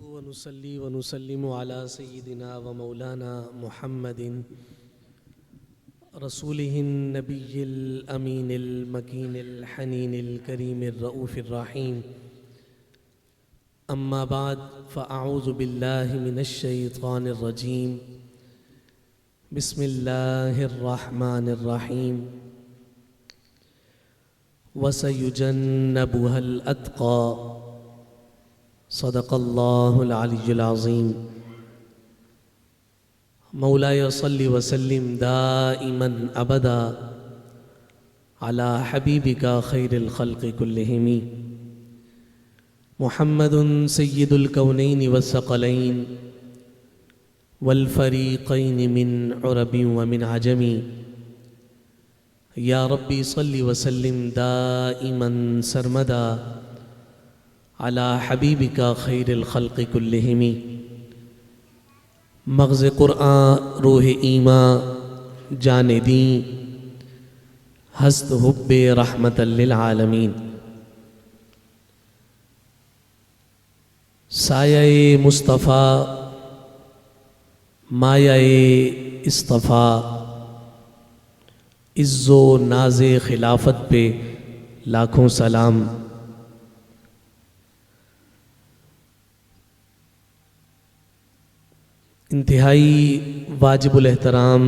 ونصلي ونسلم على سيدنا ومولانا محمد رسوله النبي الأمين المكين الحنين الكريم الرؤوف الرحيم. أما بعد فأعوذ بالله من الشيطان الرجيم. بسم الله الرحمن الرحيم. وسيجنبها الأتقى. صدق الله العلي العظيم. مولاي صل وسلم دائما أبدا على حبيبك خير الخلق كلهم محمد سيد الكونين والثقلين والفريقين من عرب ومن عجم. يا ربي صل وسلم دائما سرمدا على حبيبك خير الخلق كلهم. مغز قرآن روح ایمان جان دیں ہست حب رحمت للعالمین. سایہ مصطفیٰ مایہ اصطفیٰ عز و ناز خلافت پہ لاکھوں سلام. انتہائی واجب الاحترام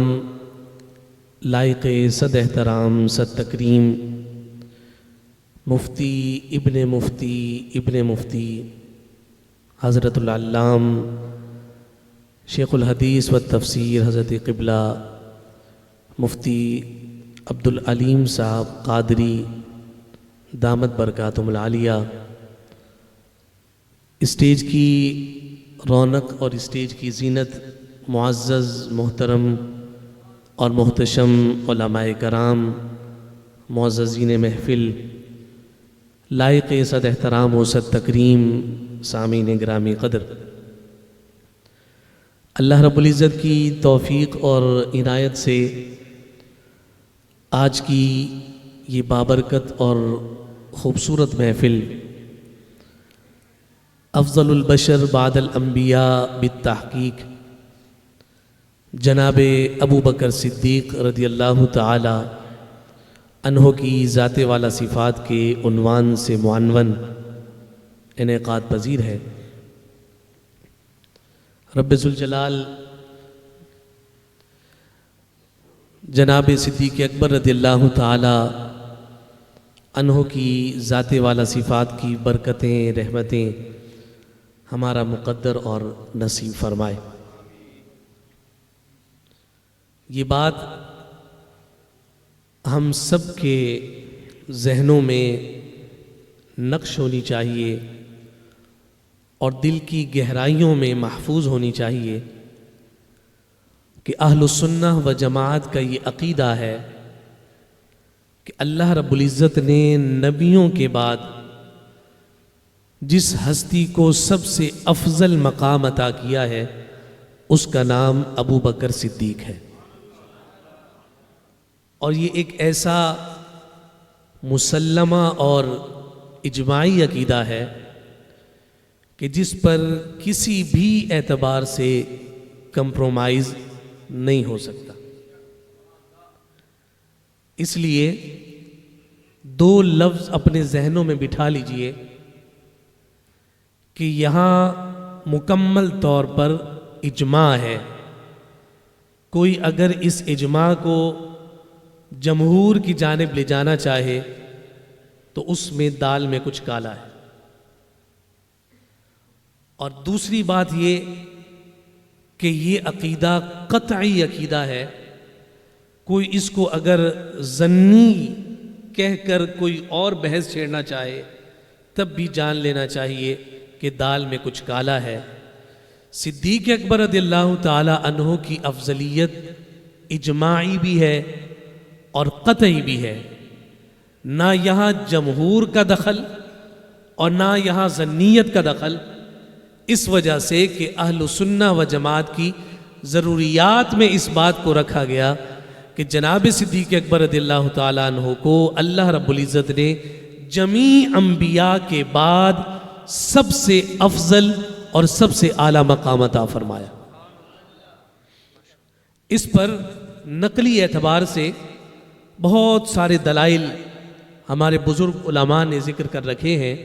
لائق صد احترام صد تکریم مفتی ابن مفتی حضرت العلام شیخ الحدیث والتفسیر حضرت قبلہ مفتی عبدالعلیم صاحب قادری دامت برکاتہم العالیہ، اسٹیج کی رونق اور اسٹیج کی زینت معزز محترم اور محتشم علماء کرام، معززین محفل، لائق صد احترام و صد تکریم سامعین گرامی قدر، اللہ رب العزت کی توفیق اور عنایت سے آج کی یہ بابرکت اور خوبصورت محفل افضل البشر بعد الانبیاء بالتحقیق جناب ابو بکر صدیق رضی اللہ تعالی عنہ کی ذات والا صفات کے عنوان سے معنون انعقاد پذیر ہے. رب ذوالجلال جناب صدیق اکبر رضی اللہ تعالی عنہ کی ذات والا صفات کی برکتیں رحمتیں ہمارا مقدر اور نصیب فرمائے. یہ بات ہم سب کے ذہنوں میں نقش ہونی چاہیے اور دل کی گہرائیوں میں محفوظ ہونی چاہیے کہ اہل السنہ و جماعت کا یہ عقیدہ ہے کہ اللہ رب العزت نے نبیوں کے بعد جس ہستی کو سب سے افضل مقام عطا کیا ہے اس کا نام ابو بکر صدیق ہے. اور یہ ایک ایسا مسلمہ اور اجماعی عقیدہ ہے کہ جس پر کسی بھی اعتبار سے کمپرومائز نہیں ہو سکتا. اس لیے دو لفظ اپنے ذہنوں میں بٹھا لیجئے کہ یہاں مکمل طور پر اجماع ہے. کوئی اگر اس اجماع کو جمہور کی جانب لے جانا چاہے تو اس میں دال میں کچھ کالا ہے. اور دوسری بات یہ کہ یہ عقیدہ قطعی عقیدہ ہے. کوئی اس کو اگر ظنی کہہ کر کوئی اور بحث چھیڑنا چاہے تب بھی جان لینا چاہیے کہ دال میں کچھ کالا ہے. صدیق اکبر رضی اللہ تعالی عنہ کی افضلیت اجماعی بھی ہے اور قطعی بھی ہے. نہ یہاں جمہور کا دخل اور نہ یہاں ظنیت کا دخل، اس وجہ سے کہ اہل سنہ و جماعت کی ضروریات میں اس بات کو رکھا گیا کہ جناب صدیق اکبر رضی اللہ تعالیٰ عنہ کو اللہ رب العزت نے جمیع انبیاء کے بعد سب سے افضل اور سب سے اعلیٰ مقام عطا فرمایا۔ اس پر نقلی اعتبار سے بہت سارے دلائل ہمارے بزرگ علماء نے ذکر کر رکھے ہیں۔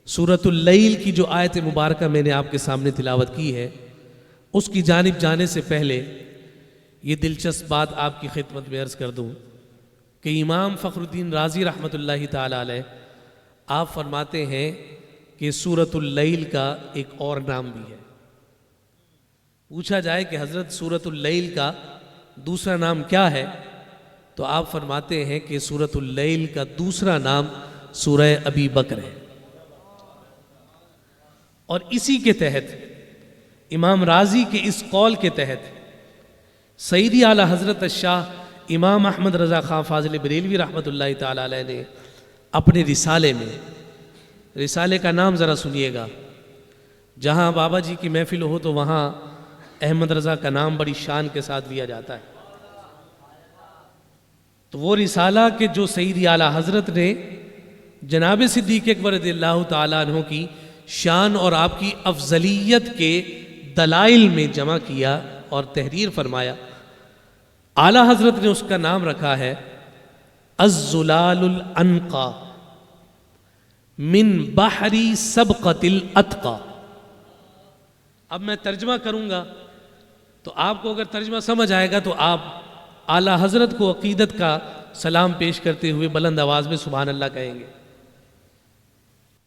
سورۃ اللیل کی جو آیت مبارکہ میں نے آپ کے سامنے تلاوت کی ہے، اس کی جانب جانے سے پہلے یہ دلچسپ بات آپ کی خدمت میں عرض کر دوں کہ امام فخر الدین رازی رحمۃ اللہ تعالی علیہ آپ فرماتے ہیں کہ سورۃ اللیل کا ایک اور نام بھی ہے۔ پوچھا جائے کہ حضرت سورۃ اللیل کا دوسرا نام کیا ہے، تو آپ فرماتے ہیں کہ سورۃ اللیل کا دوسرا نام سورہ ابی بکر ہے۔ اور اسی کے تحت امام رازی کے اس قول کے تحت سیدی اعلی حضرت الشاہ امام احمد رضا خان فاضل بریلوی رحمۃ اللہ تعالی علیہ نے اپنے رسالے میں، رسالے کا نام ذرا سنیے گا، جہاں بابا جی کی محفل ہو تو وہاں احمد رضا کا نام بڑی شان کے ساتھ لیا جاتا ہے۔ تو وہ رسالہ کہ جو سیدی اعلی حضرت نے جناب صدیق اکبر رضی اللہ تعالیٰ عنہ کی شان اور آپ کی افضلیت کے دلائل میں جمع کیا اور تحریر فرمایا، اعلی حضرت نے اس کا نام رکھا ہے الزلال الانقا من بحری سبقت الاتقا۔ اب میں ترجمہ کروں گا تو آپ کو اگر ترجمہ سمجھ آئے گا تو آپ اعلی حضرت کو عقیدت کا سلام پیش کرتے ہوئے بلند آواز میں سبحان اللہ کہیں گے۔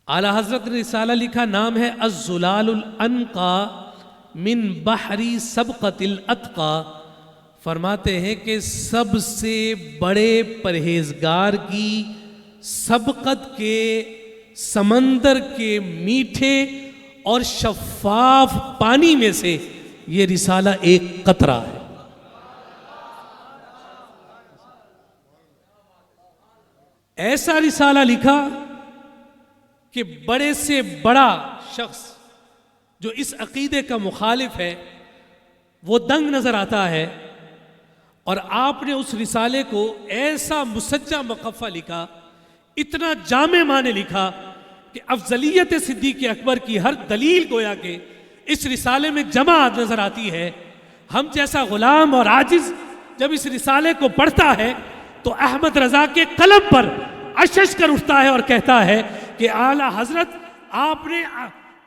اعلی حضرت نے رسالہ لکھا، نام ہے الزلال الانقا من بحری سبقت الاتقا۔ فرماتے ہیں کہ سب سے بڑے پرہیزگار کی سبقت کے سمندر کے میٹھے اور شفاف پانی میں سے یہ رسالہ ایک قطرہ ہے۔ ایسا رسالہ لکھا کہ بڑے سے بڑا شخص جو اس عقیدے کا مخالف ہے وہ دنگ نظر آتا ہے، اور آپ نے اس رسالے کو ایسا مسجع مقفع لکھا، اتنا جامع معنی لکھا کہ افضلیت صدیق اکبر کی ہر دلیل گویا کہ اس رسالے میں جمع نظر آتی ہے۔ ہم جیسا غلام اور عاجز جب اس رسالے کو پڑھتا ہے تو احمد رضا کے قلم پر اشش کر اٹھتا ہے اور کہتا ہے کہ اعلیٰ حضرت آپ نے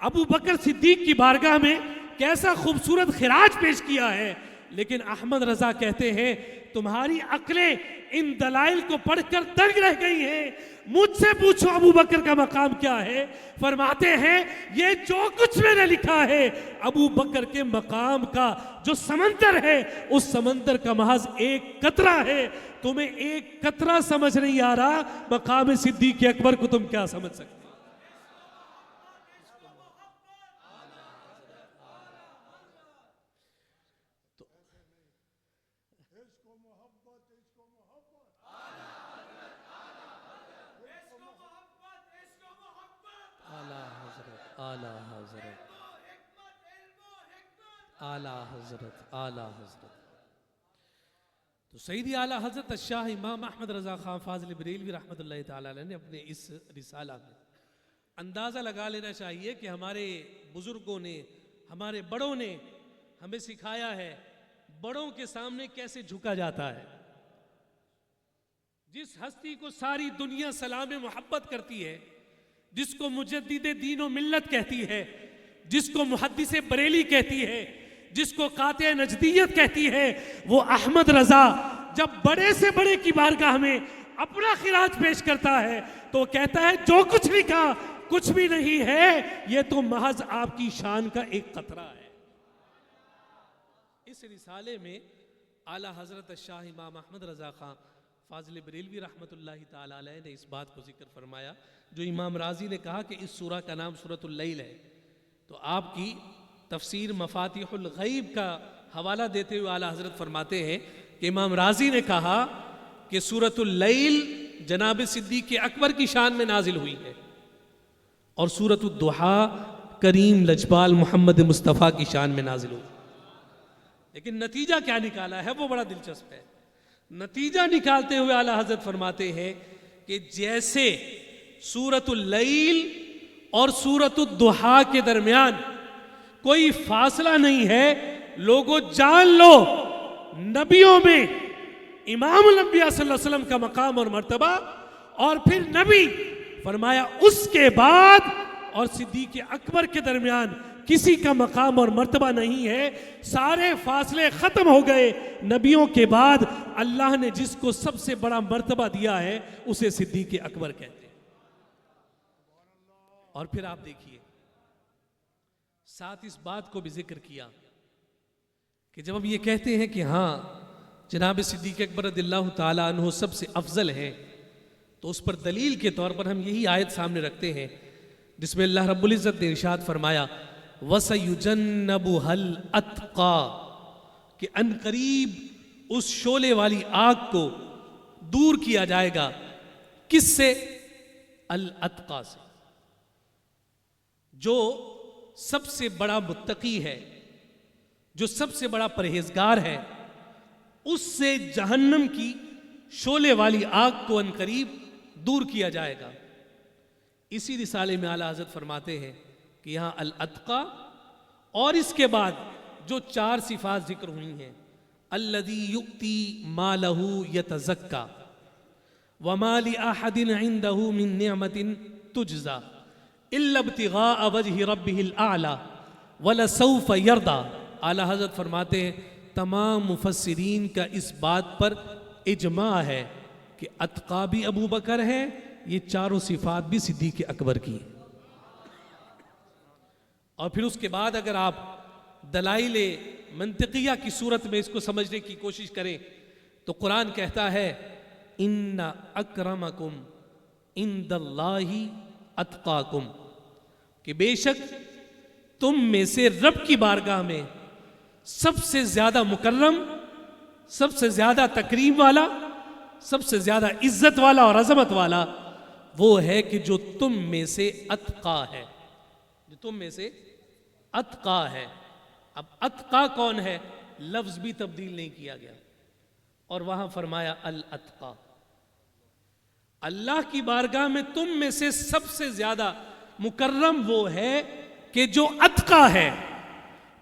ابو بکر صدیق کی بارگاہ میں کیسا خوبصورت خراج پیش کیا ہے، لیکن احمد رضا کہتے ہیں تمہاری عقلیں ان دلائل کو پڑھ کر دنگ رہ گئی ہیں، مجھ سے پوچھو ابو بکر کا مقام کیا ہے۔ فرماتے ہیں یہ جو کچھ میں نے لکھا ہے ابو بکر کے مقام کا جو سمندر ہے اس سمندر کا محض ایک قطرہ ہے۔ تمہیں ایک قطرہ سمجھ نہیں آ رہا، مقام صدیق اکبر کو تم کیا سمجھ سکتے؟ اعلیٰ حضرت تو سیدی اعلیٰ حضرت الشاہ امام احمد رضا خان فاضل بریلوی رحمۃ اللہ تعالی علیہ نے اپنے اس رسالہ میں اندازہ لگا لینا چاہیے کہ ہمارے بزرگوں نے، ہمارے بڑوں نے ہمیں سکھایا ہے بڑوں کے سامنے کیسے جھکا جاتا ہے۔ جس ہستی کو ساری دنیا سلام محبت کرتی ہے، جس کو مجدد دین و ملت کہتی ہے، جس کو محدث بریلی کہتی ہے، جس کو قاطع نجدیت کہتی ہے، وہ احمد رضا جب بڑے سے بڑے کی بارگاہ میں اپنا خراج پیش کرتا ہے تو کہتا ہے جو کچھ لکھا کچھ بھی نہیں ہے، یہ تو محض آپ کی شان کا ایک قطرہ ہے۔ اس رسالے میں اعلیٰ حضرت شاہ امام احمد رضا خان فاضل بریلوی رحمۃ اللہ تعالی علیہ نے اس بات کو ذکر فرمایا جو امام رازی نے کہا کہ اس سورہ کا نام سورۃ اللیل ہے، تو آپ کی تفسیر مفاتیح الغیب کا حوالہ دیتے ہوئے اعلیٰ حضرت فرماتے ہیں کہ امام رازی نے کہا کہ سورۃ اللیل جناب صدیق اکبر کی شان میں نازل ہوئی ہے، اور سورۃ الضحیٰ کریم لجپال محمد مصطفیٰ کی شان میں نازل ہوئی۔ لیکن نتیجہ کیا نکالا ہے وہ بڑا دلچسپ ہے۔ نتیجہ نکالتے ہوئے اعلیٰ حضرت فرماتے ہیں کہ جیسے سورۃ اللیل اور سورۃ الضحیٰ کے درمیان کوئی فاصلہ نہیں ہے. لوگوں جان لو نبیوں میں امام الانبیاء صلی اللہ علیہ وسلم کا مقام اور مرتبہ، اور پھر نبی فرمایا اس کے بعد اور صدیق اکبر کے درمیان کسی کا مقام اور مرتبہ نہیں ہے. سارے فاصلے ختم ہو گئے. نبیوں کے بعد اللہ نے جس کو سب سے بڑا مرتبہ دیا ہے اسے صدیق اکبر کہتے ہیں. اور پھر آپ دیکھیے ساتھ اس بات کو بھی ذکر کیا کہ جب ہم یہ کہتے ہیں کہ ہاں جناب صدیق اکبر رضی اللہ تعالیٰ عنہ سب سے افضل ہیں، تو اس پر دلیل کے طور پر ہم یہی آیت سامنے رکھتے ہیں جس میں اللہ رب العزت نے ارشاد فرمایا وَسَيُجَنَّبُهَا الْأَتْقَى، کہ ان قریب اس شعلے والی آگ کو دور کیا جائے گا. کس سے؟ الاتقا سے، جو سب سے بڑا متقی ہے، جو سب سے بڑا پرہیزگار ہے، اس سے جہنم کی شعلے والی آگ کو ان قریب دور کیا جائے گا. اسی رسالے میں اعلیٰ حضرت فرماتے ہیں کہ یہاں الاتقا اور اس کے بعد جو 4 صفات ذکر ہوئی ہیں، الذی یؤتی مالہ یتزکا وما لأحد عنده من نعمت تجزا الا ابتغاء وجہ ربہ الاعلی ولسوف یرضی. اعلیٰ حضرت فرماتے ہیں تمام مفسرین کا اس بات پر اجماع ہے کہ اتقا بھی ابو بکر ہے، یہ 4 صفات بھی صدیق اکبر کی. اور پھر اس کے بعد اگر آپ دلائل منطقیہ کی صورت میں اس کو سمجھنے کی کوشش کریں تو قرآن کہتا ہے ان اکرمکم عند اللہ اتقاکم، کہ بے شک تم میں سے رب کی بارگاہ میں سب سے زیادہ مکرم، سب سے زیادہ تکریم والا، سب سے زیادہ عزت والا اور عظمت والا وہ ہے کہ جو تم میں سے اتقا ہے، جو تم میں سے اتقا ہے. اب اتقا کون ہے؟ لفظ بھی تبدیل نہیں کیا گیا اور وہاں فرمایا الاتقا. اللہ کی بارگاہ میں تم میں سے سب سے زیادہ مکرم وہ ہے کہ جو اتقا ہے.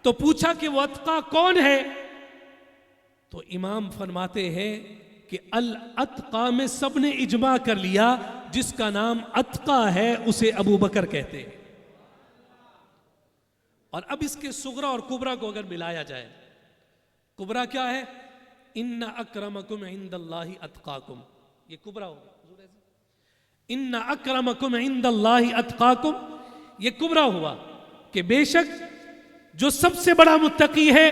تو پوچھا کہ وہ اتقا کون ہے؟ تو امام فرماتے ہیں کہ الاتقا میں سب نے اجماع کر لیا جس کا نام اتقا ہے اسے ابو بکر کہتے ہیں. اور اب اس کے صغرا اور کبرا کو اگر ملایا جائے، کبرا کیا ہے؟ ان اکرمکم عند اللہ اتقاکم، یہ کبرا ہوگا. ان اکرمکم عند اللہ اتقاکم، یہ کبرا ہوا کہ بے شک جو سب سے بڑا متقی ہے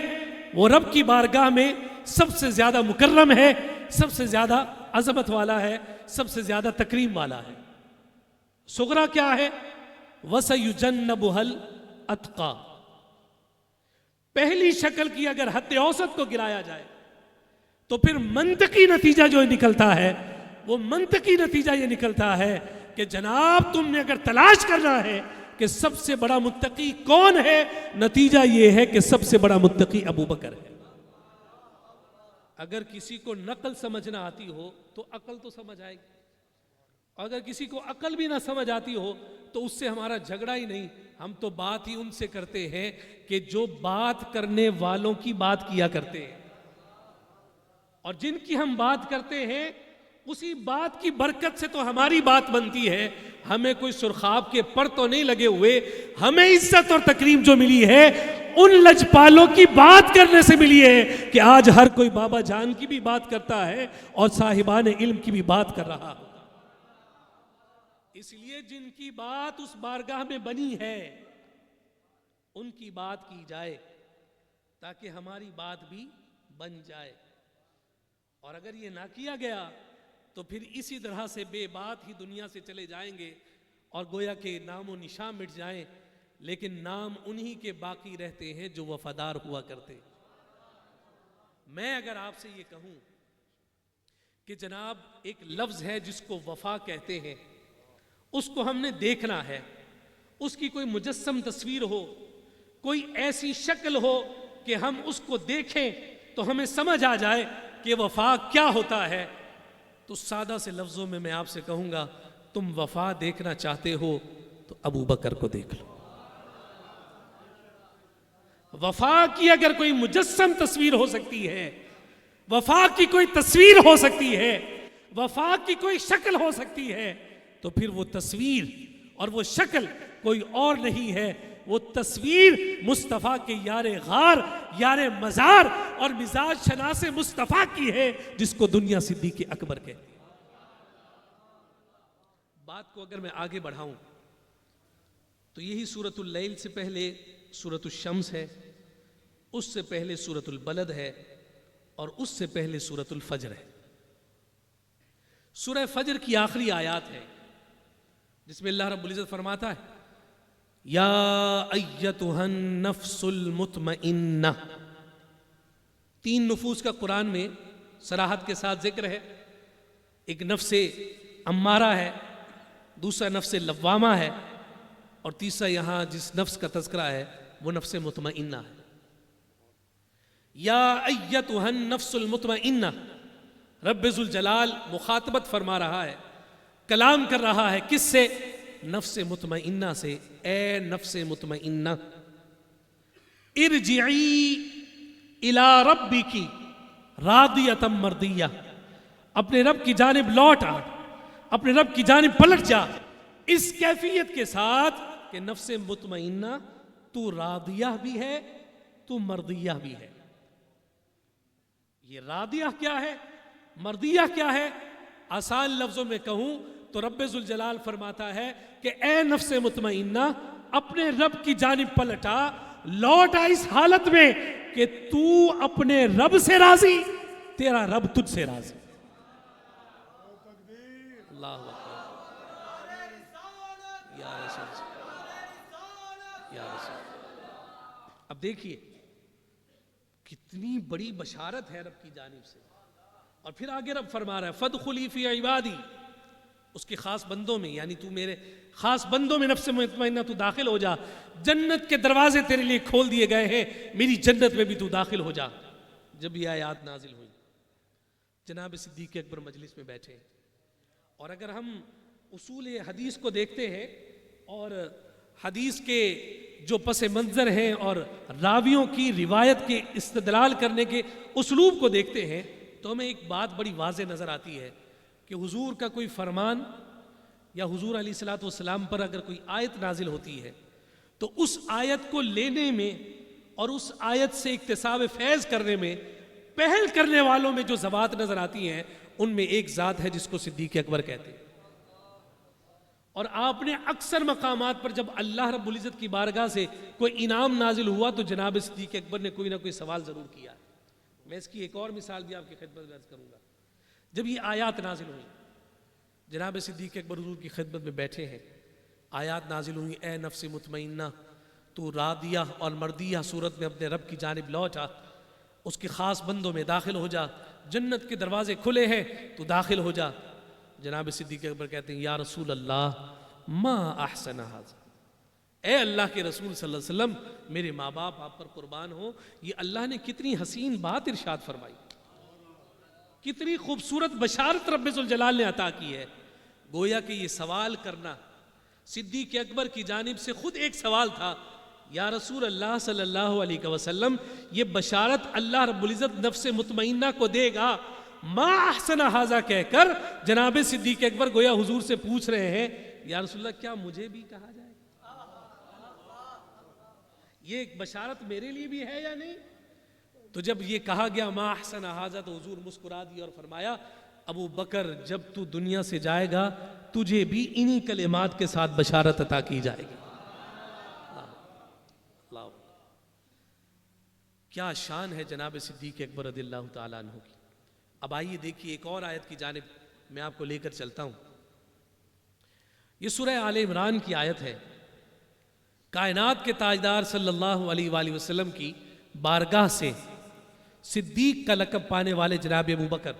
وہ رب کی بارگاہ میں سب سے زیادہ مکرم ہے، سب سے زیادہ عظمت والا ہے، سب سے زیادہ تکریم والا ہے. صغرا کیا ہے؟ وَسَيُجَنَّبُهَا الْأَتْقَى. پہلی شکل کی اگر حد اوسط کو گرایا جائے تو پھر منطقی نتیجہ جو نکلتا ہے وہ منطقی نتیجہ یہ نکلتا ہے کہ جناب تم نے اگر تلاش کرنا ہے کہ سب سے بڑا متقی کون ہے، نتیجہ یہ ہے کہ سب سے بڑا متقی ابو بکر ہے. اگر کسی کو نقل سمجھنا آتی ہو تو عقل تو سمجھ آئے گی، اگر کسی کو عقل بھی نہ سمجھ آتی ہو تو اس سے ہمارا جھگڑا ہی نہیں. ہم تو بات ہی ان سے کرتے ہیں کہ جو بات کرنے والوں کی بات کیا کرتے ہیں، اور جن کی ہم بات کرتے ہیں اسی بات کی برکت سے تو ہماری بات بنتی ہے. ہمیں کوئی سرخاب کے پر تو نہیں لگے ہوئے، ہمیں عزت اور تکریم جو ملی ہے ان لجپالوں کی بات کرنے سے ملی ہے کہ آج ہر کوئی بابا جان کی بھی بات کرتا ہے اور صاحبان علم کی بھی بات کر رہا ہوتا. اس لیے جن کی بات اس بارگاہ میں بنی ہے ان کی بات کی جائے تاکہ ہماری بات بھی بن جائے. اور اگر یہ نہ کیا گیا تو پھر اسی طرح سے بے بات ہی دنیا سے چلے جائیں گے اور گویا کہ نام و نشان مٹ جائیں، لیکن نام انہی کے باقی رہتے ہیں جو وفادار ہوا کرتے. میں اگر آپ سے یہ کہوں کہ جناب ایک لفظ ہے جس کو وفا کہتے ہیں، اس کو ہم نے دیکھنا ہے، اس کی کوئی مجسم تصویر ہو، کوئی ایسی شکل ہو کہ ہم اس کو دیکھیں تو ہمیں سمجھ آ جائے کہ وفا کیا ہوتا ہے، تو سادہ سے لفظوں میں آپ سے کہوں گا تم وفا دیکھنا چاہتے ہو تو ابو بکر کو دیکھ لو۔ وفا کی اگر کوئی مجسم تصویر ہو سکتی ہے، وفا کی کوئی تصویر ہو سکتی ہے، وفا کی کوئی شکل ہو سکتی ہے، تو پھر وہ تصویر اور وہ شکل کوئی اور نہیں ہے، وہ تصویر مصطفیٰ کے یار غار، یار مزار اور مزاج شناس مصطفیٰ کی ہے، جس کو دنیا صدیق اکبر کہتی ہے۔ بات کو اگر میں آگے بڑھاؤں تو یہی سورۃ اللیل سے پہلے سورۃ الشمس ہے، اس سے پہلے سورۃ البلد ہے، اور اس سے پہلے سورۃ الفجر ہے۔ سورہ فجر کی آخری آیات ہے جس میں اللہ رب العزت فرماتا ہے یا ایتھا النفس المطمئنہ۔ 3 نفوس کا قرآن میں صراحت کے ساتھ ذکر ہے، ایک نفس امارہ ہے، دوسرا نفس لوامہ ہے، اور تیسرا یہاں جس نفس کا تذکرہ ہے وہ نفس مطمئنہ ہے۔ یا ایتھا النفس المطمئنہ، رب ذوالجلال مخاطبت فرما رہا ہے، کلام کر رہا ہے کس سے؟ نفس مطمئنہ سے۔ اے نفس مطمئنہ، ارجعی الی ربک راضیۃ مرضیہ، اپنے رب کی جانب لوٹ آ، اپنے رب کی جانب پلٹ جا، اس کیفیت کے ساتھ کہ نفس مطمئنہ تو راضیہ بھی ہے، تو مرضیہ بھی ہے۔ یہ راضیہ کیا ہے، مرضیہ کیا ہے؟ آسان لفظوں میں کہوں تو رب ذوالجلال فرماتا ہے کہ اے نفس مطمئنہ، اپنے رب کی جانب پلٹا، لوٹ آ اس حالت میں کہ تو اپنے رب سے راضی، تیرا رب تجھ سے راضی۔ اللہ اکبر، یا رسول، یا رسول۔ اب دیکھیے کتنی بڑی بشارت ہے رب کی جانب سے، اور پھر آگے رب فرما رہا ہے فَادْخُلِي فِي عِبَادِي، اس کے خاص بندوں میں، یعنی تو میرے خاص بندوں میں نفس مطمئنہ تو داخل ہو جا، جنت کے دروازے تیرے لیے کھول دیے گئے ہیں، میری جنت میں بھی تو داخل ہو جا۔ جب یہ آیات نازل ہوئی، جناب صدیق اکبر مجلس میں بیٹھے، اور اگر ہم اصول حدیث کو دیکھتے ہیں اور حدیث کے جو پس منظر ہیں اور راویوں کی روایت کے استدلال کرنے کے اسلوب کو دیکھتے ہیں تو ہمیں ایک بات بڑی واضح نظر آتی ہے کہ حضور کا کوئی فرمان یا حضور علیہ الصلوۃ والسلام پر اگر کوئی آیت نازل ہوتی ہے تو اس آیت کو لینے میں اور اس آیت سے اکتساب فیض کرنے میں پہل کرنے والوں میں جو ذوات نظر آتی ہیں، ان میں ایک ذات ہے جس کو صدیق اکبر کہتے ہیں۔ اور آپ نے اکثر مقامات پر جب اللہ رب العزت کی بارگاہ سے کوئی انعام نازل ہوا تو جناب صدیق اکبر نے کوئی نہ کوئی سوال ضرور کیا ہے۔ میں اس کی ایک اور مثال بھی آپ کی خدمت میں عرض کروں گا۔ جب یہ آیات نازل ہوئی، جناب صدیق اکبر حضور کی خدمت میں بیٹھے ہیں، آیات نازل ہوئی اے نفس مطمئنہ تو راضیہ اور مرضیہ صورت میں اپنے رب کی جانب لوٹ آ، اس کے خاص بندوں میں داخل ہو جا، جنت کے دروازے کھلے ہیں تو داخل ہو جا۔ جناب صدیق اکبر کہتے ہیں یا رسول اللہ ما احسن ھذا، اے اللہ کے رسول صلی اللہ علیہ وسلم، میرے ماں باپ آپ پر قربان ہو، یہ اللہ نے کتنی حسین بات ارشاد فرمائی، کتنی خوبصورت بشارت رب ذوالجلال نے عطا کی ہے۔ گویا کہ یہ سوال کرنا صدیق اکبر کی جانب سے خود ایک سوال تھا، یا رسول اللہ صلی اللہ علیہ وسلم، یہ بشارت اللہ رب العزت نفس مطمئنہ کو دے گا، ما احسن ھذا کہہ کر جناب صدیق اکبر گویا حضور سے پوچھ رہے ہیں یا رسول اللہ کیا مجھے بھی کہا جائے، یہ ایک بشارت میرے لیے بھی ہے یا نہیں؟ تو جب یہ کہا گیا ما احسن ھذا تو حضور مسکرا دیا اور فرمایا ابو بکر، جب تو دنیا سے جائے گا تجھے بھی انہی کلمات کے ساتھ بشارت عطا کی جائے گی۔ اللہ، کیا شان ہے جناب صدیق اکبر رضی اللہ تعالیٰ عنہ کی۔ اب آئیے دیکھیے ایک اور آیت کی جانب میں آپ کو لے کر چلتا ہوں۔ یہ سورہ آل عمران کی آیت ہے۔ کائنات کے تاجدار صلی اللہ علیہ وآلہ وسلم کی بارگاہ سے صدیق کا لقب پانے والے جناب ابو بکر،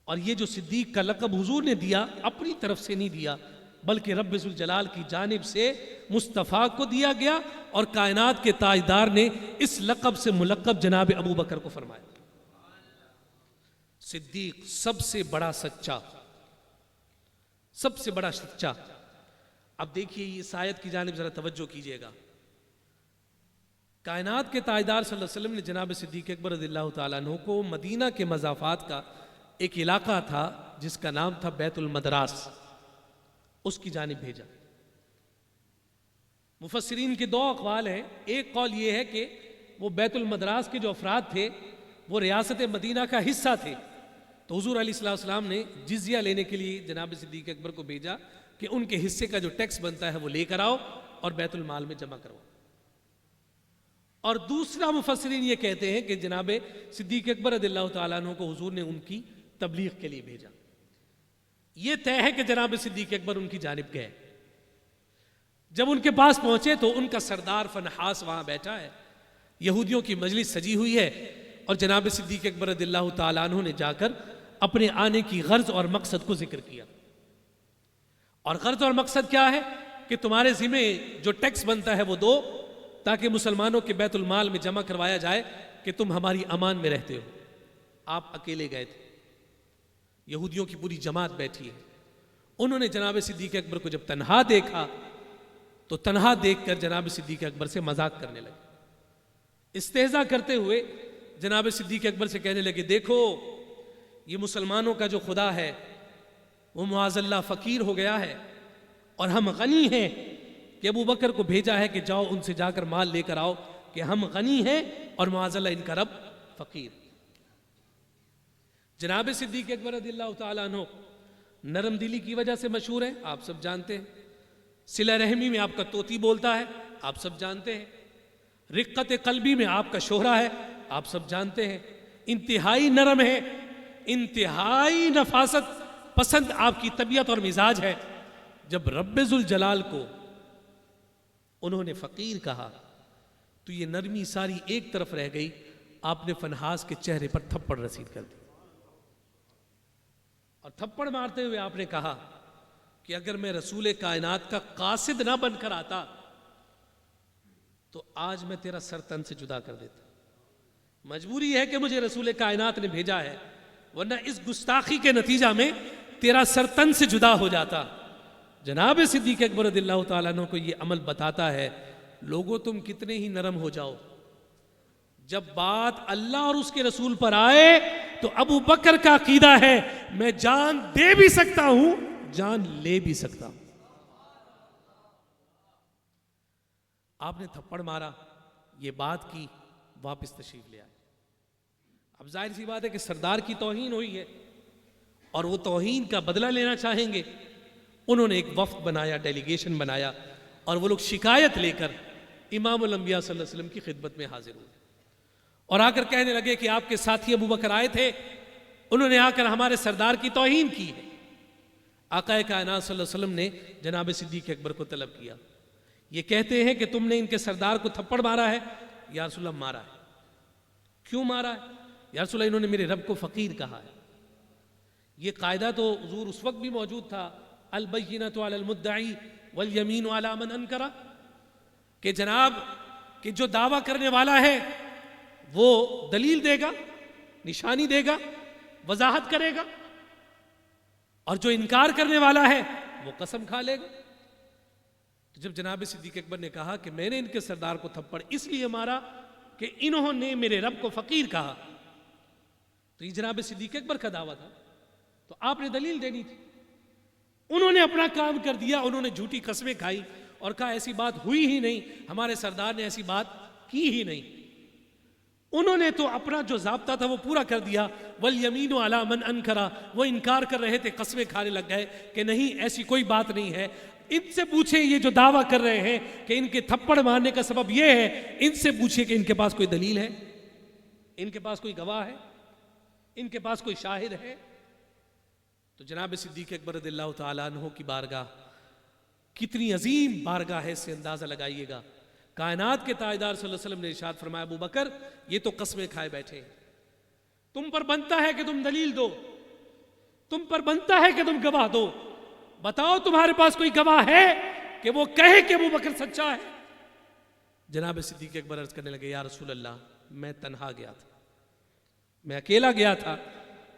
اور یہ جو صدیق کا لقب حضور نے دیا اپنی طرف سے نہیں دیا بلکہ رب ذوالجلال کی جانب سے مصطفیٰ کو دیا گیا، اور کائنات کے تاجدار نے اس لقب سے ملقب جناب ابو بکر کو فرمایا۔ صدیق سب سے بڑا سچا، سب سے بڑا سچا۔ اب دیکھیے اس آیت کی جانب ذرا توجہ کیجئے گا. کائنات کے تاجدار صلی اللہ علیہ وسلم نے جناب صدیق اکبر رضی اللہ تعالیٰ عنہ کو مدینہ کے مضافات کا ایک علاقہ تھا جس کا نام تھا بیت المدراس، اس کی جانب بھیجا. مفسرین کے 2 اقوال ہیں. ایک قول یہ ہے کہ وہ بیت المدراس کے جو افراد تھے وہ ریاست مدینہ کا حصہ تھے، تو حضور علیہ الصلوۃ والسلام نے جزیہ لینے کے لیے جناب صدیق اکبر کو بھیجا کہ ان کے حصے کا جو ٹیکس بنتا ہے وہ لے کر آؤ اور بیت المال میں جمع کرو. اور دوسرا مفسرین یہ کہتے ہیں کہ جناب صدیق اکبر رضی اللہ تعالیٰ عنہ کو حضور نے ان کی تبلیغ کے لیے بھیجا. یہ طے ہے کہ جناب صدیق اکبر ان کی جانب گئے. جب ان کے پاس پہنچے تو ان کا سردار فنحاس وہاں بیٹھا ہے، یہودیوں کی مجلس سجی ہوئی ہے، اور جناب صدیق اکبر رضی اللہ تعالیٰ عنہ نے جا کر اپنے آنے کی غرض اور مقصد کو ذکر کیا. اور غرض اور مقصد کیا ہے کہ تمہارے ذمہ جو ٹیکس بنتا ہے وہ دو، تاکہ مسلمانوں کے بیت المال میں جمع کروایا جائے کہ تم ہماری امان میں رہتے ہو. آپ اکیلے گئے تھے، یہودیوں کی پوری جماعت بیٹھی ہے. انہوں نے جناب صدیق اکبر کو جب تنہا دیکھا تو تنہا دیکھ کر جناب صدیق اکبر سے مذاق کرنے لگے. استہزاء کرتے ہوئے جناب صدیق اکبر سے کہنے لگے، دیکھو یہ مسلمانوں کا جو خدا ہے وہ معاذ اللہ فقیر ہو گیا ہے، اور ہم غنی ہیں کہ ابو بکر کو بھیجا ہے کہ جاؤ ان سے جا کر مال لے کر آؤ کہ ہم غنی ہیں اور معاذ اللہ ان کا رب فقیر. جناب صدیق اکبر رضی اللہ تعالیٰ عنہ نرم دلی کی وجہ سے مشہور ہیں، آپ سب جانتے ہیں. صلہ رحمی میں آپ کا طوطی بولتا ہے، آپ سب جانتے ہیں. رقت قلبی میں آپ کا شہرہ ہے، آپ سب جانتے ہیں. انتہائی نرم ہے، انتہائی نفاست پسند آپ کی طبیعت اور مزاج ہے. جب رب ذوالجلال کو انہوں نے فقیر کہا تو یہ نرمی ساری ایک طرف رہ گئی. آپ نے فنحاس کے چہرے پر تھپڑ رسید کر دی، اور تھپڑ مارتے ہوئے آپ نے کہا کہ اگر میں رسول کائنات کا قاصد نہ بن کر آتا تو آج میں تیرا سر تن سے جدا کر دیتا. مجبوری ہے کہ مجھے رسول کائنات نے بھیجا ہے، ورنہ اس گستاخی کے نتیجہ میں تیرا سر تن سے جدا ہو جاتا. جناب صدیق اکبر رضی اللہ تعالیٰ عنہ کو یہ عمل بتاتا ہے، لوگوں تم کتنے ہی نرم ہو جاؤ، جب بات اللہ اور اس کے رسول پر آئے تو ابو بکر کا عقیدہ ہے میں جان دے بھی سکتا ہوں، جان لے بھی سکتا ہوں. آپ نے تھپڑ مارا، یہ بات کی، واپس تشریف لے آئے. اب ظاہر سی بات ہے کہ سردار کی توہین ہوئی ہے اور وہ توہین کا بدلہ لینا چاہیں گے. انہوں نے ایک وفد بنایا، ڈیلیگیشن بنایا، اور وہ لوگ شکایت لے کر امام الانبیاء صلی اللہ علیہ وسلم کی خدمت میں حاضر ہوئے اور آ کر کہنے لگے کہ آپ کے ساتھی ابو بکر آئے تھے، انہوں نے آ کر ہمارے سردار کی توہین کی ہے. آقا کائنات صلی اللہ علیہ وسلم نے جناب صدیق اکبر کو طلب کیا. یہ کہتے ہیں کہ تم نے ان کے سردار کو تھپڑ مارا ہے. یا رسول اللہ مارا ہے. کیوں مارا ہے؟ یا رسول اللہ انہوں نے میرے رب کو فقیر کہا ہے. یہ قاعدہ تو حضور اس وقت بھی موجود تھا، البینۃ علی المدعی والیمین علی من انکر، کہ جناب کہ جو دعویٰ کرنے والا ہے وہ دلیل دے گا، نشانی دے گا، وضاحت کرے گا، اور جو انکار کرنے والا ہے وہ قسم کھا لے گا. تو جب جناب صدیق اکبر نے کہا کہ میں نے ان کے سردار کو تھپڑ اس لیے مارا کہ انہوں نے میرے رب کو فقیر کہا، تو یہ جناب صدیق اکبر کا دعویٰ تھا، تو آپ نے دلیل دینی تھی. انہوں نے اپنا کام کر دیا، انہوں نے جھوٹی قسمیں کھائی اور کہا ایسی بات ہوئی ہی نہیں، ہمارے سردار نے ایسی بات کی ہی نہیں. انہوں نے تو اپنا جو ضابطہ تھا وہ پورا کر دیا. والیمین علی من انکر، وہ انکار کر رہے تھے، قسمیں کھانے لگ گئے کہ نہیں ایسی کوئی بات نہیں ہے. ان سے پوچھیں یہ جو دعویٰ کر رہے ہیں کہ ان کے تھپڑ مارنے کا سبب یہ ہے، ان سے پوچھیں کہ ان کے پاس کوئی دلیل ہے، ان کے پاس کوئی گواہ ہے، ان کے پاس کوئی شاہد ہے. تو جناب صدیق اکبر رضی اللہ تعالیٰ عنہ کی بارگاہ کتنی عظیم بارگاہ ہے، اس سے اندازہ لگائیے گا. کائنات کے تاجدار صلی اللہ علیہ وسلم نے ارشاد فرمایا ابو بکر یہ تو قسمیں کھائے بیٹھے ہیں، تم پر بنتا ہے کہ تم دلیل دو، تم پر بنتا ہے کہ تم گواہ دو. بتاؤ تمہارے پاس کوئی گواہ ہے کہ وہ کہے کہ ابو بکر سچا ہے. جناب صدیق اکبر عرض کرنے لگے یا رسول اللہ میں تنہا گیا تھا، میں اکیلا گیا تھا،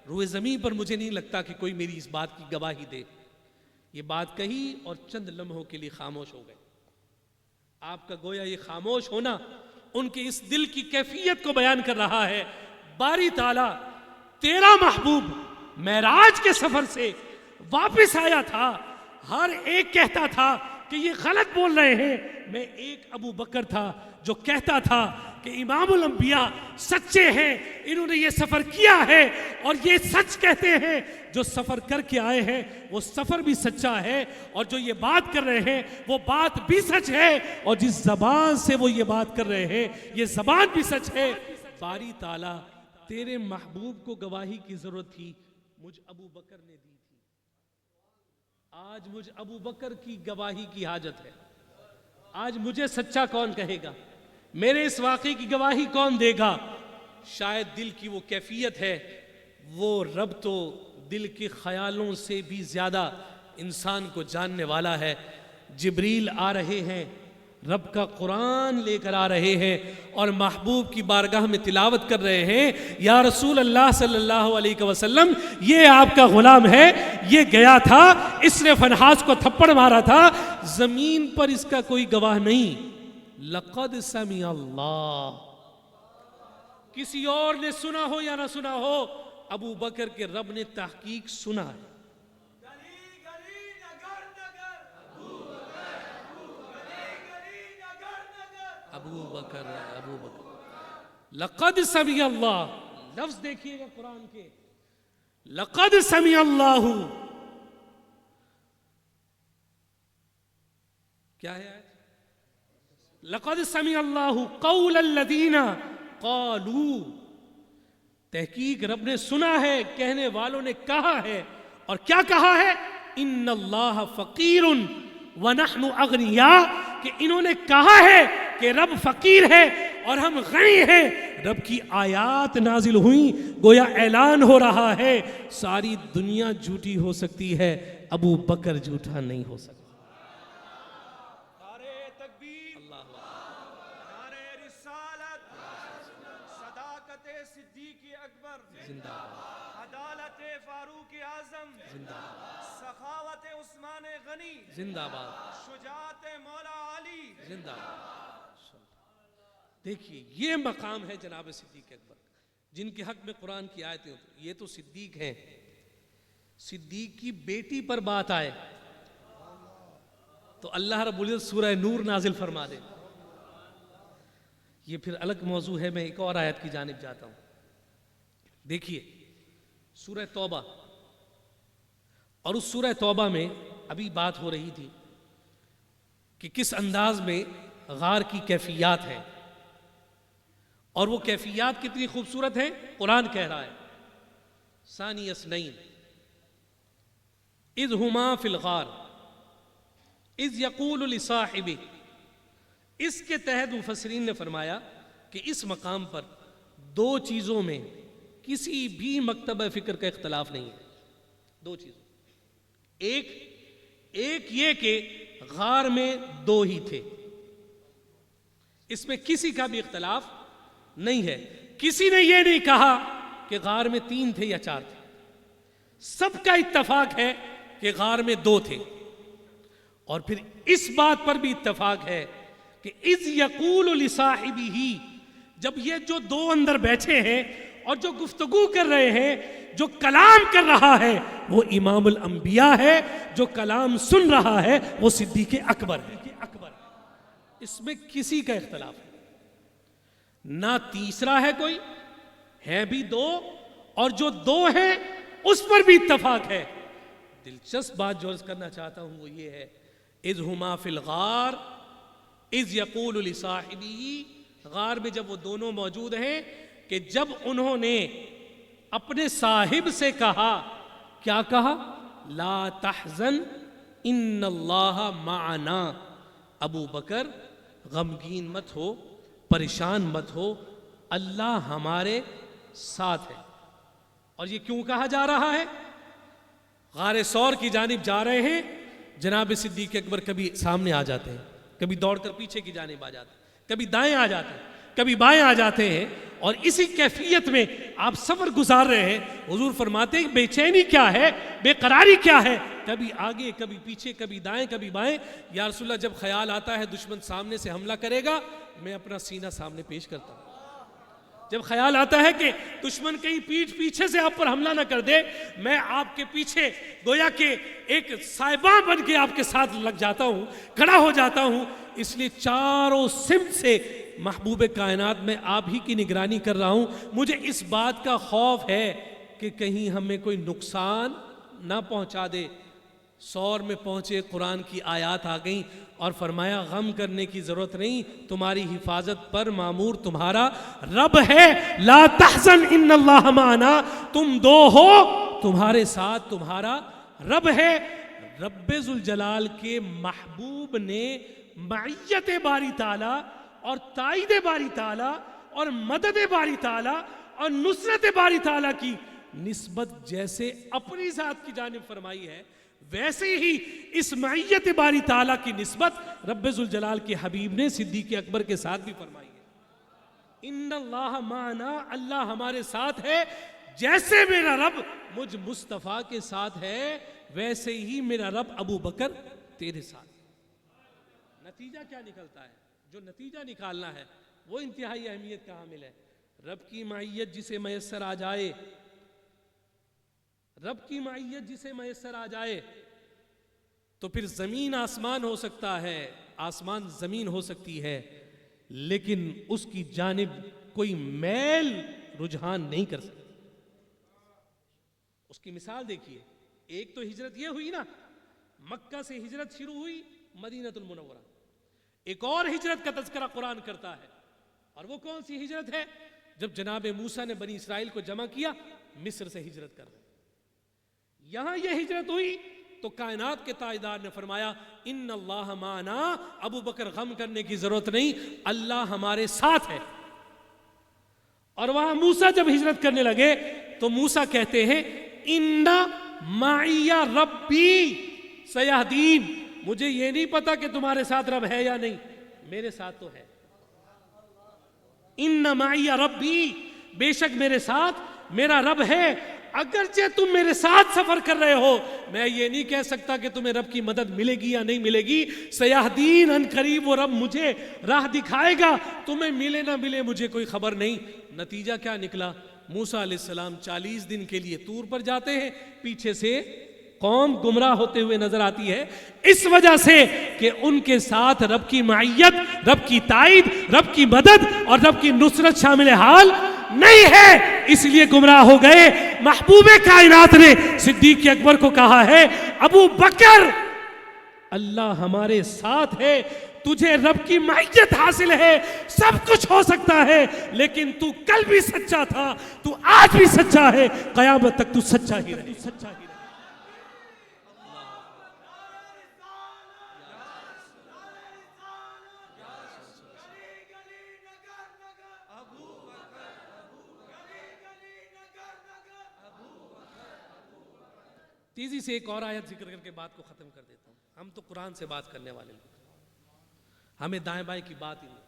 روئے زمین پر مجھے نہیں لگتا کہ کوئی میری اس بات کی گواہی دے، یہ بات کہی اور چند لمحوں کے لیے خاموش ہو گئے. آپ کا گویا یہ خاموش ہونا ان کے اس دل کی کیفیت کو بیان کر رہا ہے. باری تعالیٰ تیرا محبوب معراج کے سفر سے واپس آیا تھا, ہر ایک کہتا تھا کہ یہ غلط بول رہے ہیں. میں ایک ابو بکر تھا جو کہتا تھا کہ امام الانبیاء سچے ہیں, انہوں نے یہ سفر کیا ہے اور یہ سچ کہتے ہیں. جو سفر کر کے آئے ہیں وہ سفر بھی سچا ہے, اور جو یہ بات کر رہے ہیں وہ بات بھی سچ ہے, اور جس زبان سے وہ یہ بات کر رہے ہیں یہ زبان بھی سچ ہے. باری تعالیٰ تیرے محبوب کو گواہی کی ضرورت تھی, مجھ ابو بکر نے دی تھی. آج مجھ ابو بکر کی گواہی کی حاجت ہے. آج مجھے سچا کون کہے گا؟ میرے اس واقعے کی گواہی کون دے گا؟ شاید دل کی وہ کیفیت ہے, وہ رب تو دل کے خیالوں سے بھی زیادہ انسان کو جاننے والا ہے. جبریل آ رہے ہیں, رب کا قرآن لے کر آ رہے ہیں اور محبوب کی بارگاہ میں تلاوت کر رہے ہیں, یا رسول اللہ صلی اللہ علیہ وسلم یہ آپ کا غلام ہے, یہ گیا تھا, اس نے فنحاس کو تھپڑ مارا تھا, زمین پر اس کا کوئی گواہ نہیں. لقد سمع اللہ, کسی اور نے سنا ہو یا نہ سنا ہو, ابو بکر کے رب نے تحقیق سنا ہے. ابو بکر لقد سمع اللہ, لفظ دیکھیے گا قرآن کے, لقد سمع اللہ, کیا ہے؟ لقد سمع اللہ قول الذین قالوا, تحقیق رب نے سنا ہے, کہنے والوں نے کہا ہے. اور کیا کہا ہے؟ ان اللہ فقیر ونحن اغنیاء, کہ انہوں نے کہا ہے کہ رب فقیر ہے اور ہم غنی ہیں. رب کی آیات نازل ہوئیں, گویا اعلان ہو رہا ہے ساری دنیا جھوٹی ہو سکتی ہے, ابو بکر جھوٹا نہیں ہو سکتا. زندہ عدالت فاروق اعظم زندہ سخاوت عثمان غنی زندہ باد, شجاعت مولا علی زندہ. دیکھیے یہ مقام ہے جناب صدیق اکبر, جن کے حق میں قرآن کی آیتیں ہوتی. یہ تو صدیق ہیں, صدیق کی بیٹی پر بات آئے تو اللہ رب العزت سورہ نور نازل فرما دے. یہ پھر الگ موضوع ہے, میں ایک اور آیت کی جانب جاتا ہوں. دیکھیے سورہ توبہ, اور اس سورہ توبہ میں ابھی بات ہو رہی تھی کہ کس انداز میں غار کی کیفیات ہیں, اور وہ کیفیات کتنی خوبصورت ہیں. قرآن کہہ رہا ہے ثانی اثنین اذ ہما فی الغار اذ یقول لصاحبہ. اس کے تحت مفسرین نے فرمایا کہ اس مقام پر دو چیزوں میں کسی بھی مکتبہ فکر کا اختلاف نہیں ہے. دو چیزوں, ایک یہ کہ غار میں دو ہی تھے, اس میں کسی کا بھی اختلاف نہیں ہے. کسی نے یہ نہیں کہا کہ غار میں 3 تھے یا 4 تھے, سب کا اتفاق ہے کہ غار میں 2 تھے. اور پھر اس بات پر بھی اتفاق ہے کہ اذ یقول لصاحبہ, جب یہ جو 2 اندر بیٹھے ہیں اور جو گفتگو کر رہے ہیں, جو کلام کر رہا ہے وہ امام الانبیاء ہے, جو کلام سن رہا ہے وہ صدیق اکبر ہے. اس میں کسی کا اختلاف نہیں, نہ تیسرا ہے کوئی, ہے بھی 2, اور جو 2 ہیں اس پر بھی اتفاق ہے. دلچسپ بات جو عرض کرنا چاہتا ہوں وہ یہ ہے, اذ ہما فی الغار اذ یقول لصاحبہ, غار میں جب وہ دونوں موجود ہیں کہ جب انہوں نے اپنے صاحب سے کہا, کیا کہا؟ لا تحزن ان اللہ معنا, ابو بکر غمگین مت ہو, پریشان مت ہو, اللہ ہمارے ساتھ ہے. اور یہ کیوں کہا جا رہا ہے؟ غار ثور کی جانب جا رہے ہیں, جناب صدیق اکبر کبھی سامنے آ جاتے ہیں, کبھی دوڑ کر پیچھے کی جانب آ جاتے ہیں, کبھی دائیں آ جاتے ہیں, کبھی بائیں آ جاتے ہیں, اور اسی کیفیت میں آپ سفر گزار رہے ہیں. حضور فرماتے ہیں بے چینی کیا ہے, بے قراری کیا ہے, کبھی آگے کبھی پیچھے, کبھی دائیں کبھی بائیں. یا رسول اللہ جب خیال آتا ہے دشمن سامنے سے حملہ کرے گا, میں اپنا سینہ سامنے پیش کرتا ہوں. جب خیال آتا ہے کہ دشمن کہیں پیچھے سے آپ پر حملہ نہ کر دے, میں آپ کے پیچھے گویا کہ ایک سائباں بن کے آپ کے ساتھ لگ جاتا ہوں, کھڑا ہو جاتا ہوں. اس لیے چاروں سمت سے محبوب کائنات میں آپ ہی کی نگرانی کر رہا ہوں. مجھے اس بات کا خوف ہے کہ کہیں ہمیں کوئی نقصان نہ پہنچا دے. سور میں پہنچے, قرآن کی آیات آ گئیں اور فرمایا غم کرنے کی ضرورت نہیں, تمہاری حفاظت پر مامور تمہارا رب ہے. لا تحزن ان اللہ معنا, تم دو ہو تمہارے ساتھ تمہارا رب ہے. رب ذوالجلال کے محبوب نے معیت باری تعالی اور تائید باری تعالی اور مدد باری تعالی اور نصرت باری تعالی کی نسبت جیسے اپنی ذات کی جانب فرمائی ہے, ویسے ہی اس معیت باری تعالیٰ کی نسبت رب ذوالجلال کے حبیب نے صدیق اکبر کے ساتھ بھی فرمائی ہے. ان اللہ معنا, اللہ ہمارے ساتھ ہے. جیسے میرا رب مجھ مصطفیٰ کے ساتھ ہے, ویسے ہی میرا رب ابو بکر تیرے ساتھ. نتیجہ کیا نکلتا ہے؟ جو نتیجہ نکالنا ہے وہ انتہائی اہمیت کا حامل ہے. رب کی معیت جسے میسر آ جائے, رب کی معیت جسے میسر آ جائے تو پھر زمین آسمان ہو سکتا ہے, آسمان زمین ہو سکتی ہے, لیکن اس کی جانب کوئی میل رجحان نہیں کر سکتا. اس کی مثال دیکھیے, ایک تو ہجرت یہ ہوئی نا, مکہ سے ہجرت شروع ہوئی مدینہ المنورہ. ایک اور ہجرت کا تذکرہ قرآن کرتا ہے, اور وہ کون سی ہجرت ہے؟ جب جناب موسیٰ نے بنی اسرائیل کو جمع کیا, مصر سے ہجرت کر رہے. یہاں یہ ہجرت ہوئی تو کائنات کے تاجدار نے فرمایا ان اللہ معنا, ابو بکر غم کرنے کی ضرورت نہیں, اللہ ہمارے ساتھ ہے. اور وہاں موسیٰ جب ہجرت کرنے لگے تو موسیٰ کہتے ہیں ان معی ربی سیہدین, مجھے یہ نہیں پتا کہ تمہارے ساتھ رب ہے یا نہیں, میرے ساتھ تو ہے. ان معی ربی, بے شک میرے ساتھ میرا رب ہے. اگرچہ تم میرے ساتھ سفر کر رہے ہو, میں یہ نہیں کہہ سکتا کہ تمہیں رب کی مدد ملے گی یا نہیں ملے گی. سیہدین, ان قریب وہ رب مجھے راہ دکھائے گا, تمہیں ملے نہ ملے مجھے کوئی خبر نہیں. نتیجہ کیا نکلا؟ موسیٰ علیہ السلام 40 دن کے لیے طور پر جاتے ہیں, پیچھے سے قوم گمراہ ہوتے ہوئے نظر آتی ہے, اس وجہ سے کہ ان کے ساتھ رب کی معیت, رب کی تائید, رب کی مدد اور رب کی نصرت شامل حال نہیں ہے, اس لیے گمراہ ہو گئے. محبوب کائنات نے صدیق اکبر کو کہا ہے ابو بکر اللہ ہمارے ساتھ ہے, تجھے رب کی معیت حاصل ہے, سب کچھ ہو سکتا ہے, لیکن تو کل بھی سچا تھا, تو آج بھی سچا ہے, قیامت تک تو سچا ہی رہے. تیزی سے ایک اور آیت ذکر کر کے بات کو ختم کر دیتا ہوں. ہم تو قرآن سے بات کرنے والے لوگ, ہمیں دائیں بائیں کی بات ہی نہیں.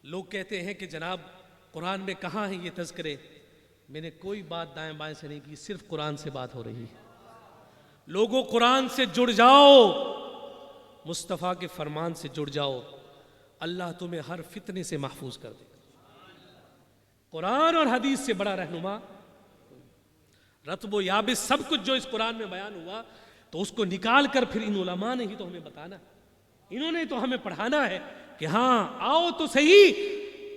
لوگ کہتے ہیں کہ جناب قرآن میں کہاں ہیں یہ تذکرے؟ میں نے کوئی بات دائیں بائیں سے نہیں کی, صرف قرآن سے بات ہو رہی ہے. لوگوں قرآن سے جڑ جاؤ, مصطفیٰ کے فرمان سے جڑ جاؤ, اللہ تمہیں ہر فتنے سے محفوظ کر دے. قرآن اور حدیث سے بڑا رہنما, رتب و یابس سب کچھ جو اس قرآن میں بیان ہوا, تو اس کو نکال کر پھر ان علماء نے ہی تو ہمیں بتانا, انہوں نے تو ہمیں پڑھانا ہے کہ ہاں آؤ تو صحیح,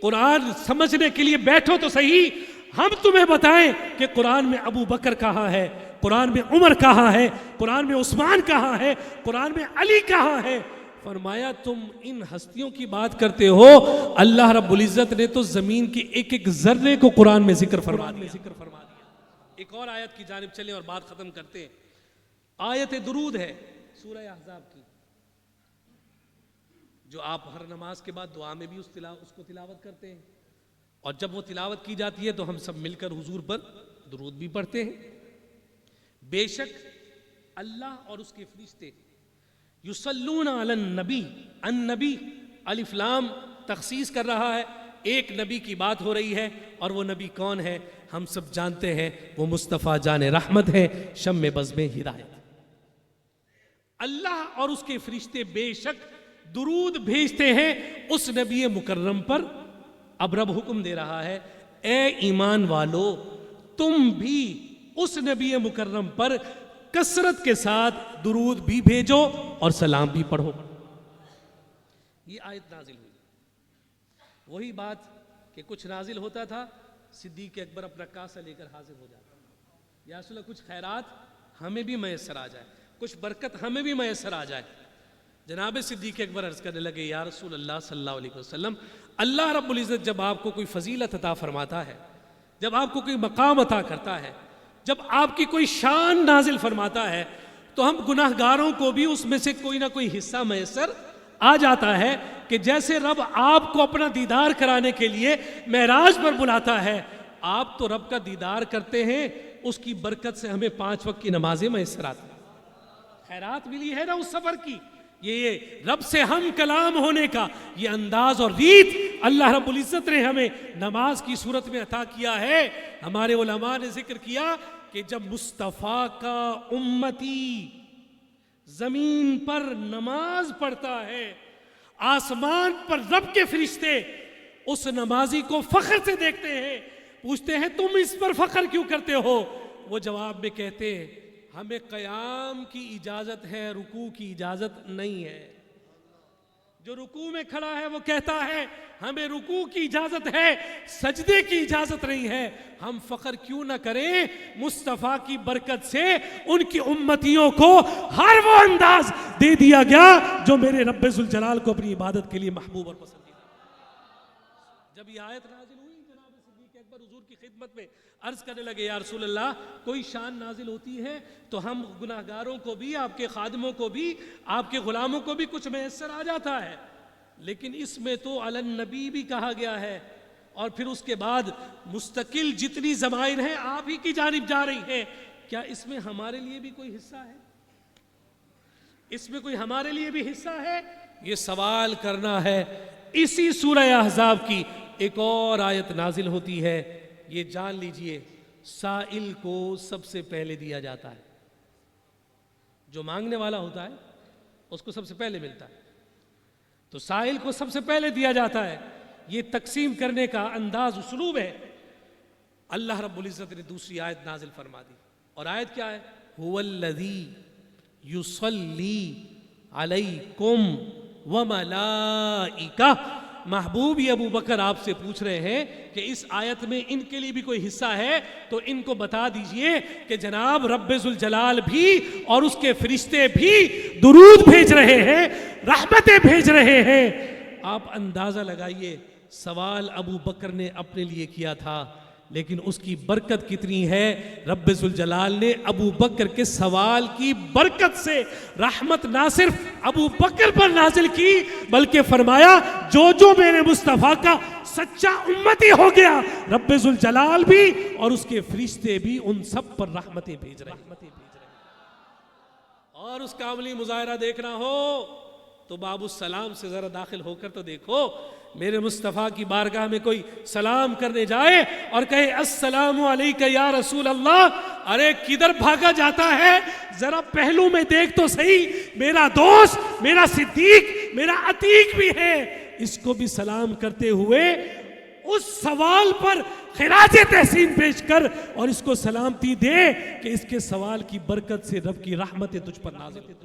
قرآن سمجھنے کے لیے بیٹھو تو صحیح. ہم تمہیں بتائیں کہ قرآن میں ابو بکر کہاں ہے, قرآن میں عمر کہاں ہے, قرآن میں عثمان کہاں ہے, قرآن میں علی کہاں ہے. فرمایا تم ان ہستیوں کی بات کرتے ہو, اللہ رب العزت نے تو زمین کے ایک ایک ذرے کو قرآن میں ذکر فرما دیا. ایک اور آیت کی جانب چلیں اور بات ختم کرتے ہیں. آیت درود ہے سورہ احزاب کی, جو آپ ہر نماز کے بعد دعا میں بھی اس کو تلاوت کرتے ہیں, اور جب وہ تلاوت کی جاتی ہے تو ہم سب مل کر حضور پر درود بھی پڑھتے ہیں. بے شک اللہ اور اس کے فرشتے یصلون علی النبی, النبی الف لام تخصیص کر رہا ہے, ایک نبی کی بات ہو رہی ہے، اور وہ نبی کون ہے؟ ہم سب جانتے ہیں، وہ مصطفیٰ جان رحمت ہے، شمع بز میں ہدایت۔ اللہ اور اس کے فرشتے بے شک درود بھیجتے ہیں اس نبی مکرم پر۔ اب رب حکم دے رہا ہے، اے ایمان والو، تم بھی اس نبی مکرم پر کثرت کے ساتھ درود بھی بھیجو اور سلام بھی پڑھو۔ یہ آیت نازل ہوئی، وہی بات کہ کچھ نازل ہوتا تھا، صدیق اکبر اپنا کاسہ لے کر حاضر ہو جاتا، یا رسول اللہ کچھ خیرات ہمیں بھی میسر آ جائے، کچھ برکت ہمیں بھی میسر آ جائے۔ جناب صدیق اکبر عرض کرنے لگے، یا رسول اللہ صلی اللہ علیہ وسلم، اللہ رب العزت جب آپ کو کوئی فضیلت عطا فرماتا ہے، جب آپ کو کوئی مقام عطا کرتا ہے، جب آپ کی کوئی شان نازل فرماتا ہے، تو ہم گناہ گاروں کو بھی اس میں سے کوئی نہ کوئی حصہ میسر آ جاتا ہے، کہ جیسے رب آپ کو اپنا دیدار کرانے کے لیے معراج پر بلاتا ہے، آپ تو رب کا دیدار کرتے ہیں، اس کی برکت سے ہمیں 5 وقت کی نمازیں میسر آتی ہیں، خیرات ملی ہے نا اس سفر کی۔ یہ رب سے ہم کلام ہونے کا یہ انداز اور ریت اللہ رب العزت نے ہمیں نماز کی صورت میں عطا کیا ہے۔ ہمارے علماء نے ذکر کیا کہ جب مصطفیٰ کا امتی زمین پر نماز پڑھتا ہے، آسمان پر رب کے فرشتے اس نمازی کو فخر سے دیکھتے ہیں، پوچھتے ہیں تم اس پر فخر کیوں کرتے ہو؟ وہ جواب میں کہتے ہیں، ہمیں قیام کی اجازت ہے، رکوع کی اجازت نہیں ہے۔ جو رکوع میں کھڑا ہے وہ کہتا ہے ہمیں رکوع کی اجازت ہے، سجدے کی اجازت نہیں ہے۔ ہم فخر کیوں نہ کریں؟ مصطفیٰ کی برکت سے ان کی امتیوں کو ہر وہ انداز دے دیا گیا جو میرے رب ذوالجلال کو اپنی عبادت کے لیے محبوب اور پسندیدہ۔ جب یہ آیت نازل ہوئی، جناب صدیق اکبر حضور کی خدمت میں عرض کرنے لگے، یا رسول اللہ، کوئی شان نازل ہوتی ہے تو ہم گناہ گاروں کو بھی، آپ کے خادموں کو بھی، آپ کے غلاموں کو بھی کچھ میسر آ جاتا ہے، لیکن اس میں تو علی النبی بھی کہا گیا ہے، اور پھر اس کے بعد مستقل جتنی ضمائر ہیں آپ ہی کی جانب جا رہی ہیں، کیا اس میں ہمارے لیے بھی کوئی حصہ ہے؟ اس میں کوئی ہمارے لیے بھی حصہ ہے؟ یہ سوال کرنا ہے۔ اسی سورہ احزاب کی ایک اور آیت نازل ہوتی ہے، یہ جان لیجئے، سائل کو سب سے پہلے دیا جاتا ہے، جو مانگنے والا ہوتا ہے اس کو سب سے پہلے ملتا ہے، تو سائل کو سب سے پہلے دیا جاتا ہے۔ یہ تقسیم کرنے کا انداز، اسلوب ہے۔ اللہ رب العزت نے دوسری آیت نازل فرما دی، اور آیت کیا ہے؟ هو الذی یصلی علیکم وملائکہ۔ محبوب یہ ابو بکر آپ سے پوچھ رہے ہیں کہ اس آیت میں ان کے لیے بھی کوئی حصہ ہے، تو ان کو بتا دیجئے کہ جناب رب ذوالجلال بھی اور اس کے فرشتے بھی درود بھیج رہے ہیں، رحمتیں بھیج رہے ہیں۔ آپ اندازہ لگائیے، سوال ابو بکر نے اپنے لیے کیا تھا، لیکن اس کی برکت کتنی ہے۔ رب ذوالجلال نے ابو بکر کے سوال کی برکت سے رحمت نہ صرف ابو بکر پر نازل کی، بلکہ فرمایا جو جو میرے مصطفیٰ کا سچا امتی ہو گیا، رب ذوالجلال بھی اور اس کے فرشتے بھی ان سب پر رحمتیں بھیج رہے ہیں۔ اور اس کا عملی مظاہرہ دیکھنا ہو تو باب السلام سے ذرا داخل ہو کر تو دیکھو، میرے مصطفیٰ کی بارگاہ میں کوئی سلام کرنے جائے اور کہے السلام علیکہ یا رسول اللہ، ارے کدھر بھاگا جاتا ہے؟ ذرا پہلو میں دیکھ تو صحیح، میرا دوست، میرا صدیق، میرا عتیق بھی ہے، اس کو بھی سلام کرتے ہوئے اس سوال پر خراج تحسین پیش کر اور اس کو سلامتی دے کہ اس کے سوال کی برکت سے رب کی رحمتیں تجھ پر نازل ہوں۔